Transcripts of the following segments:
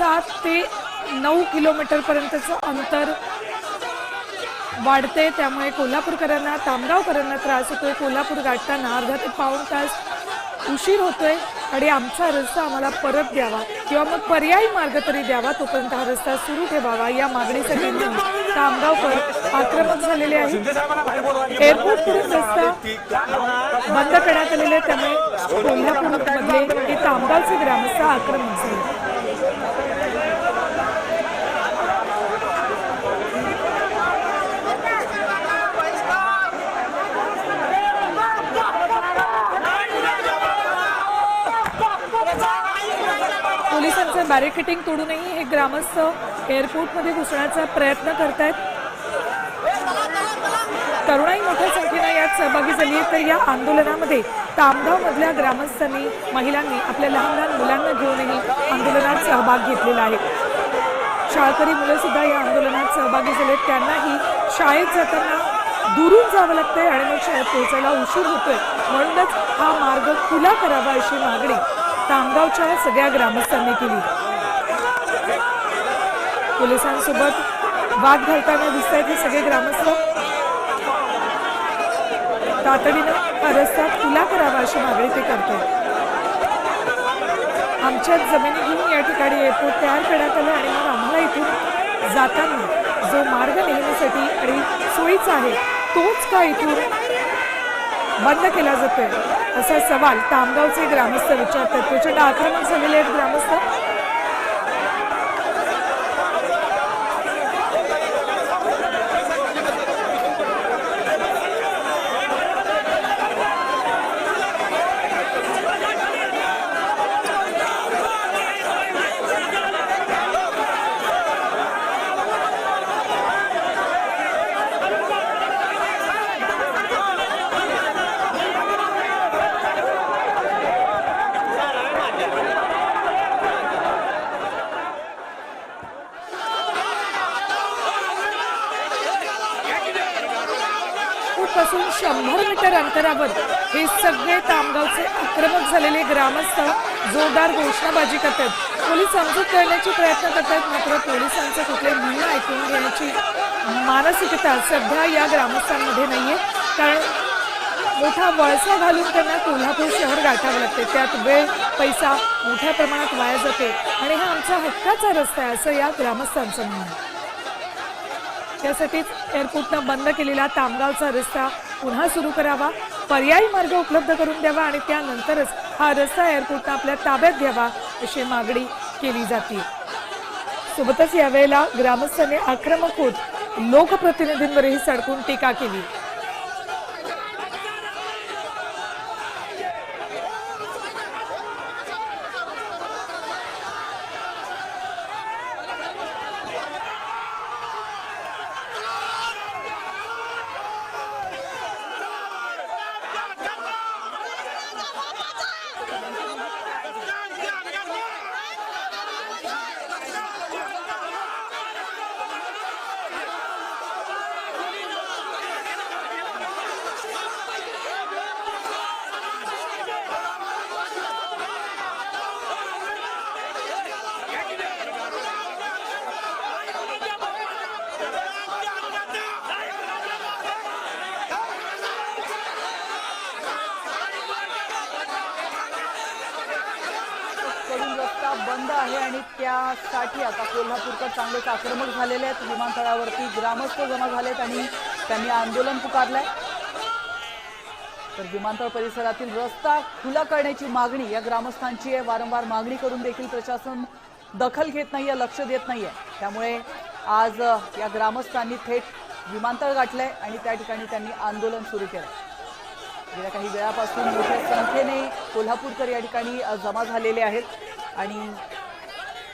7 ते 9 किलोमीटरपर्यंतचं अंतर वाढते, त्यामुळे कोल्हापूरकरांना, तामगावकरांना त्रास होतोय। कोल्हापूर गाठताना अर्धा ते पाऊण तास उशीर होतोय आणि आमचा रस्ता आम्हाला परत द्यावा किंवा मग पर्यायी मार्ग तरी द्यावा, तोपर्यंत हा रस्ता सुरू ठेवावा या मागणीसाठी तामगावकर आक्रमक झालेले आहेत। एअरपोर्टकडून रस्ता बंद करण्यात आलेले, त्यामुळे कोल्हापूरमधले हे तामगावचे ग्रामस्थ आक्रमक झाले। पोलिसांचं बॅरिकेडिंग तोडूनही हे ग्रामस्थ एअरपोर्टमध्ये घुसण्याचा प्रयत्न करतायत। तरुणाई मोठ्या संख्येने यात सहभागी झाली आहे। तर या आंदोलनामध्ये तामगावमधल्या ग्रामस्थांनी, महिलांनी आपल्या लहान लहान मुलांना घेऊनही आंदोलनात सहभाग घेतलेला आहे। शाळकरी मुलं सुद्धा या आंदोलनात सहभागी झालेत, त्यांनाही शाळेत जाताना दुरून जावं लागतंय आणि मग शाळेत पोहोचायला उशीर होतोय, म्हणूनच हा मार्ग खुला करावा अशी मागणी तामगावच्या सगळ्या ग्रामस्थांनी केली। पोलिसांसोबत वाद घालताना दिसत आहेत हे सगळे ग्रामस्थ। तातडीनं हा रस्ता खुला करावा अशी मागणी ते करतात। आमच्या जमिनी घेऊन या ठिकाणी एअरपोर्ट तयार करण्यात आलं आणि मग आम्हाला इथून जाताना जो मार्ग नेहमीसाठी आणि सोयीचा आहे तोच का इथून बंद केला जातोय असा सवाल तामगावचे ग्रामस्थ विचारतात। प्रचंड आक्रमक झालेले आहेत ग्रामस्थ। पासून 100 मीटर अंतरावर हे सगळे तामगावचे आक्रमक झालेले ग्रामस्थ जोरदार घोषणाबाजी करतात। पोलीस समजूत करण्याचे प्रयत्न करतात, मात्र पोलिसांचं कुठले म्हणणं ऐकून घेण्याची मानसिकता सध्या या ग्रामस्थांमध्ये नाहीये, कारण मोठा वळसा घालून त्यांना कोल्हापूर शहर गाठावं लागते, त्यात वेळ पैसा मोठ्या प्रमाणात वाया जाते आणि हा आमचा हक्काचा रस्ता आहे असं या ग्रामस्थांचं म्हणणं। त्यासाठीच एअरपोर्टनं बंद केलेला तामगावचा रस्ता पुन्हा सुरू करावा, पर्यायी मार्ग उपलब्ध करून द्यावा आणि त्यानंतरच हा रस्ता एअरपोर्टनं आपल्या ताब्यात घ्यावा अशी मागणी केली जाते। सोबतच यावेळेला ग्रामस्थांनी आक्रमक होत लोकप्रतिनिधींवरही सडकून टीका केली। रस्ता बंद आहे आणि त्यासाठी आता कोल्हापूरकर चांगलेच आक्रमक झालेले आहेत। विमानतळावरती ग्रामस्थ जमा झालेत आणि त्यांनी आंदोलन पुकारलंय। तर विमानतळ परिसरातील रस्ता खुला करण्याची मागणी या ग्रामस्थांची आहे। वारंवार मागणी करून देखील प्रशासन दखल घेत नाहीये, लक्ष देत नाहीये, त्यामुळे आज या ग्रामस्थांनी थेट विमानतळ गाठलंय आणि त्या ठिकाणी त्यांनी आंदोलन सुरू केलं। गेल्या काही वेळापासून मोठ्या संख्येने कोल्हापूरकर या ठिकाणी जमा झालेले आहेत आणि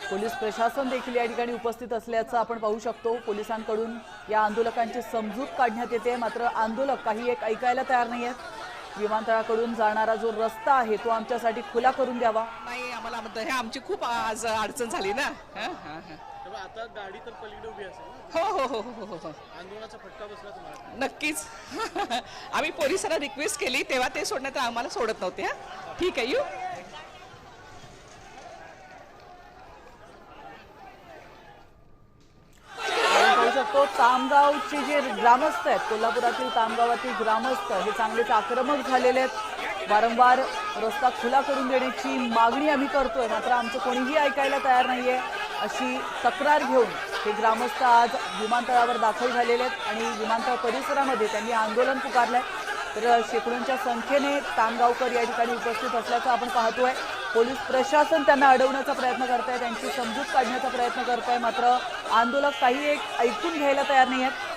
पोलीस प्रशासन देखील या ठिकाणी उपस्थित असल्याचं आपण पाहू शकतो। पोलिसांकडून या आंदोलकांची समजूत काढण्यात येते, मात्र आंदोलक काही एक ऐकायला तयार नाही आहेत। विमानतळाकडून जाणारा जो रस्ता आहे तो आमच्यासाठी खुला करून द्यावा। नाही, आम्हाला हे आमची खूप आज अडचण झाली ना। आता गाडी तर पलीकडे उभी असेल ना? हो हो हो हो हो आंदोलनाचा फटका बसला तुम्हाला? नक्कीच। आम्ही पोलिसांना रिक्वेस्ट केली तेव्हा ते सोडण्यात आम्हाला सोडत नव्हते। ठीक आहे, यू पाहतो तामगावचे जे ग्रामस्थ आहेत, कोल्हापुरातील तामगावातील ग्रामस्थ हे चांगलेच आक्रमक झालेले आहेत. वारंवार रस्ता खुला करून देण्याची मागणी आम्ही करतोय, मात्र आमचं कोणीही ऐकायला तयार नाहीये अशी तक्रार घेऊन हे ग्रामस्थ आज विमानतळावर दाखल झालेले आहेत आणि विमानतळ परिसरामध्ये त्यांनी आंदोलन पुकारलंय. तर शेकडोंच्या संख्येने तामगावकर या ठिकाणी उपस्थित असल्याचं आपण पाहतोय. पोलीस प्रशासन त्यांना अडवण्याचा प्रयत्न करत आहे, त्यांची समजूत काढण्याचा प्रयत्न करत आहे, मात्र आंदोलक काही एक ऐकून घ्यायला तयार नाही आहेत.